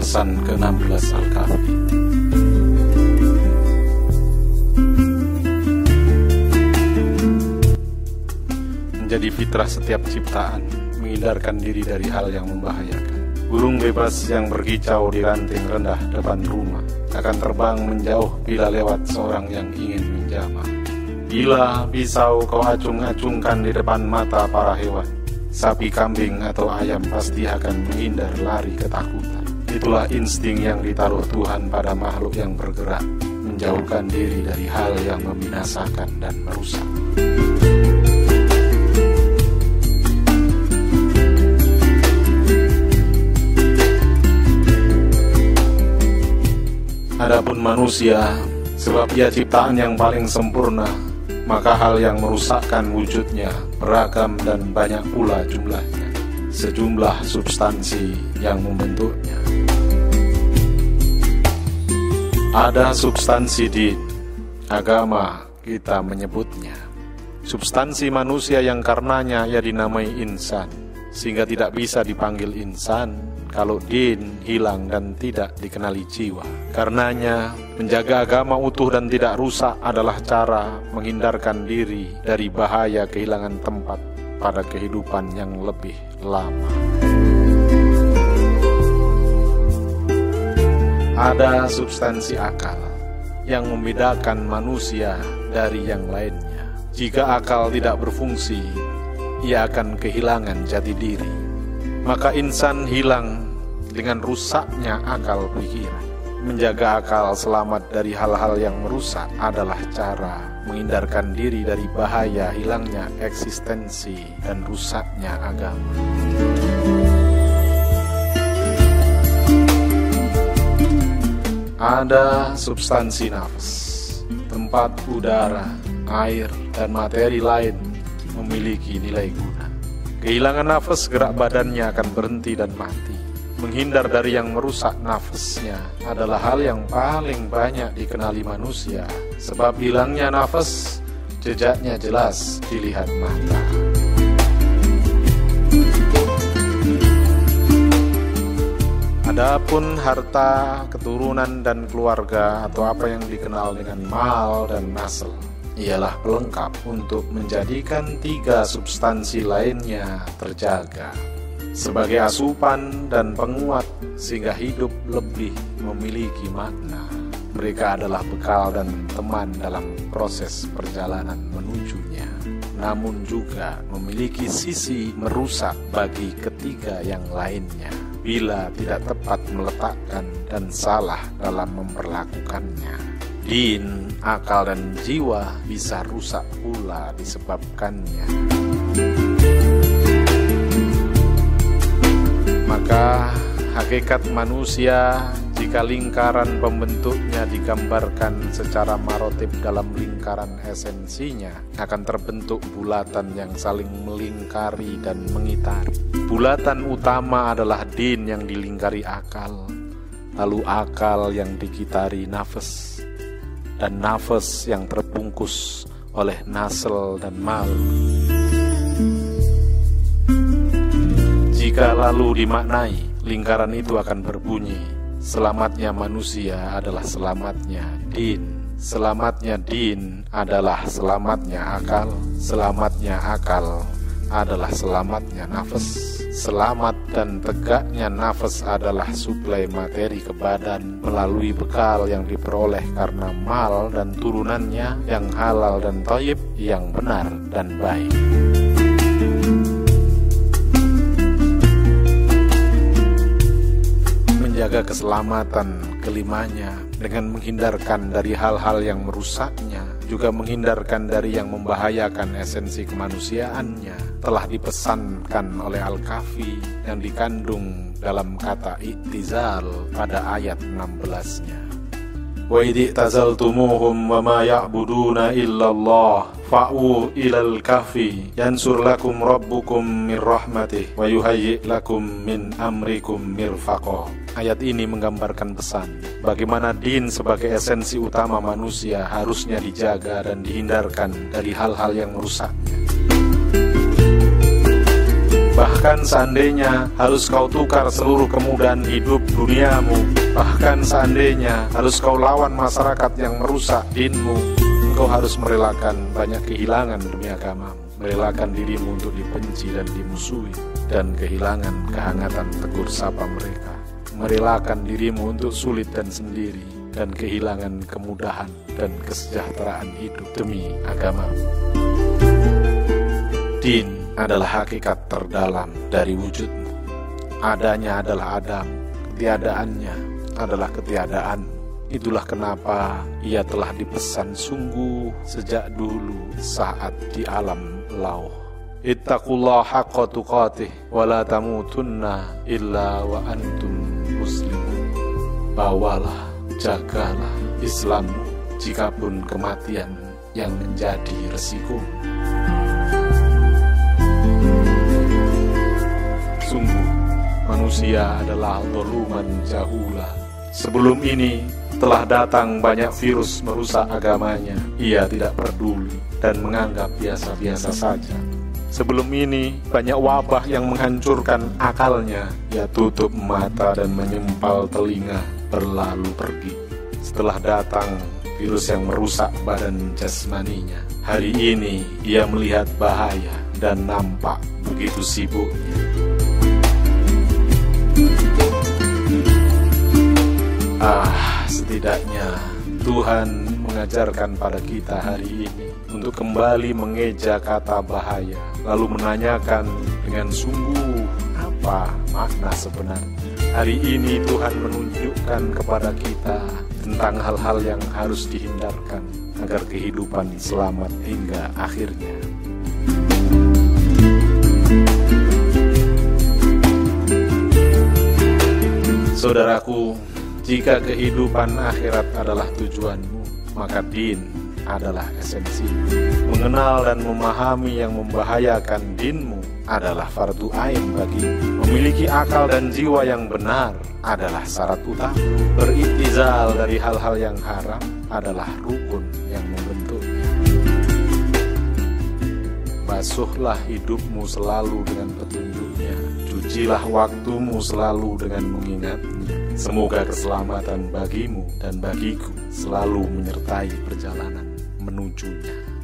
pesan ke-16 Al-Kahfi. Menjadi fitrah setiap ciptaan, menghindarkan diri dari hal yang membahayakan. Burung bebas yang berkicau di ranting rendah depan rumah akan terbang menjauh bila lewat seorang yang ingin menjamah. Bila pisau kau acung-acungkan di depan mata para hewan, sapi, kambing, atau ayam pasti akan menghindar lari ketakutan. Itulah insting yang ditaruh Tuhan pada makhluk yang bergerak, menjauhkan diri dari hal yang membinasakan dan merusak. Adapun manusia, sebab ia ciptaan yang paling sempurna, maka hal yang merusakkan wujudnya beragam dan banyak pula jumlahnya, sejumlah substansi yang membentuknya. Ada substansi din, agama kita menyebutnya. Substansi manusia yang karenanya ia dinamai insan, sehingga tidak bisa dipanggil insan kalau din hilang dan tidak dikenali jiwa. Karenanya, menjaga agama utuh dan tidak rusak adalah cara menghindarkan diri dari bahaya kehilangan tempat pada kehidupan yang lebih lama. Ada substansi akal yang membedakan manusia dari yang lainnya. Jika akal tidak berfungsi, ia akan kehilangan jati diri. Maka insan hilang dengan rusaknya akal pikiran. Menjaga akal selamat dari hal-hal yang merusak adalah cara menghindarkan diri dari bahaya hilangnya eksistensi dan rusaknya agama. Ada substansi nafas, tempat udara, air, dan materi lain memiliki nilai guna. Kehilangan nafas, gerak badannya akan berhenti dan mati. Menghindar dari yang merusak nafasnya adalah hal yang paling banyak dikenali manusia, sebab hilangnya nafas, jejaknya jelas dilihat mata. Adapun harta, keturunan, dan keluarga atau apa yang dikenal dengan mal dan nasl ialah pelengkap untuk menjadikan tiga substansi lainnya terjaga sebagai asupan dan penguat sehingga hidup lebih memiliki makna. Mereka adalah bekal dan teman dalam proses perjalanan menujunya, namun juga memiliki sisi merusak bagi ketiga yang lainnya bila tidak tepat meletakkan dan salah dalam memperlakukannya. Din, akal, dan jiwa bisa rusak pula disebabkannya. Maka hakikat manusia jika lingkaran pembentuknya digambarkan secara marotib dalam lingkaran esensinya akan terbentuk bulatan yang saling melingkari dan mengitari. Bulatan utama adalah din yang dilingkari akal, lalu akal yang dikitari nafas, dan nafas yang terbungkus oleh nasl dan mal. Jika lalu dimaknai, lingkaran itu akan berbunyi, selamatnya manusia adalah selamatnya din. Selamatnya din adalah selamatnya akal adalah selamatnya nafas. Selamat dan tegaknya nafas adalah suplai materi ke badan melalui bekal yang diperoleh karena mal dan turunannya yang halal dan thayyib, yang benar dan baik. Menjaga keselamatan kelimanya dengan menghindarkan dari hal-hal yang merusaknya, juga menghindarkan dari yang membahayakan esensi kemanusiaannya, telah dipesankan oleh Al-Kahfi yang dikandung dalam kata i'tizal pada ayat 16-nya. Wa idh tazaltumuhum wa ma ya'buduna illallah fa'u ilal kahfi yansur lakum rabbukum min rahmatih wa yuhayyi' lakum min amrikum mirfaqah. Ayat ini menggambarkan pesan bagaimana din sebagai esensi utama manusia harusnya dijaga dan dihindarkan dari hal-hal yang merusaknya. Bahkan seandainya harus kau tukar seluruh kemudahan hidup duniamu, bahkan seandainya harus kau lawan masyarakat yang merusak dinmu, engkau harus merelakan banyak kehilangan demi agamamu, merelakan dirimu untuk dibenci dan dimusuhi, dan kehilangan kehangatan tegur sapa mereka, merelakan dirimu untuk sulit dan sendiri, dan kehilangan kemudahan dan kesejahteraan hidup demi agamamu. Din adalah hakikat terdalam dari wujudmu. Adanya adalah Adam, ketiadaannya adalah ketiadaan. Itulah kenapa ia telah dipesan sungguh sejak dulu saat di alam lauh. Ittaqullaha haqqa tuqatih wa la tamutunna illa wa antum muslimun. Bawalah, jagalah Islammu, jikapun kematian yang menjadi resiko. Sungguh, manusia adalah dhuluman jahula. Sebelum ini telah datang banyak virus merusak agamanya. Ia tidak peduli dan menganggap biasa-biasa saja. Sebelum ini banyak wabah yang menghancurkan akalnya. Ia tutup mata dan menyempal telinga, berlalu pergi. Setelah datang virus yang merusak badan jasmaninya, hari ini ia melihat bahaya dan nampak begitu sibuknya. Setidaknya Tuhan mengajarkan pada kita hari ini untuk kembali mengeja kata bahaya, lalu menanyakan dengan sungguh apa makna sebenarnya. Hari ini Tuhan menunjukkan kepada kita tentang hal-hal yang harus dihindarkan agar kehidupan selamat hingga akhirnya. Saudaraku, jika kehidupan akhirat adalah tujuanmu, maka din adalah esensi. Mengenal dan memahami yang membahayakan dinmu adalah fardu ain bagimu. Memiliki akal dan jiwa yang benar adalah syarat utama. Beriktizal dari hal-hal yang haram adalah rukun yang membentuknya. Basuhlah hidupmu selalu dengan petunjuknya. Cucilah waktumu selalu dengan mengingatnya. Semoga keselamatan bagimu dan bagiku selalu menyertai perjalanan menujunya.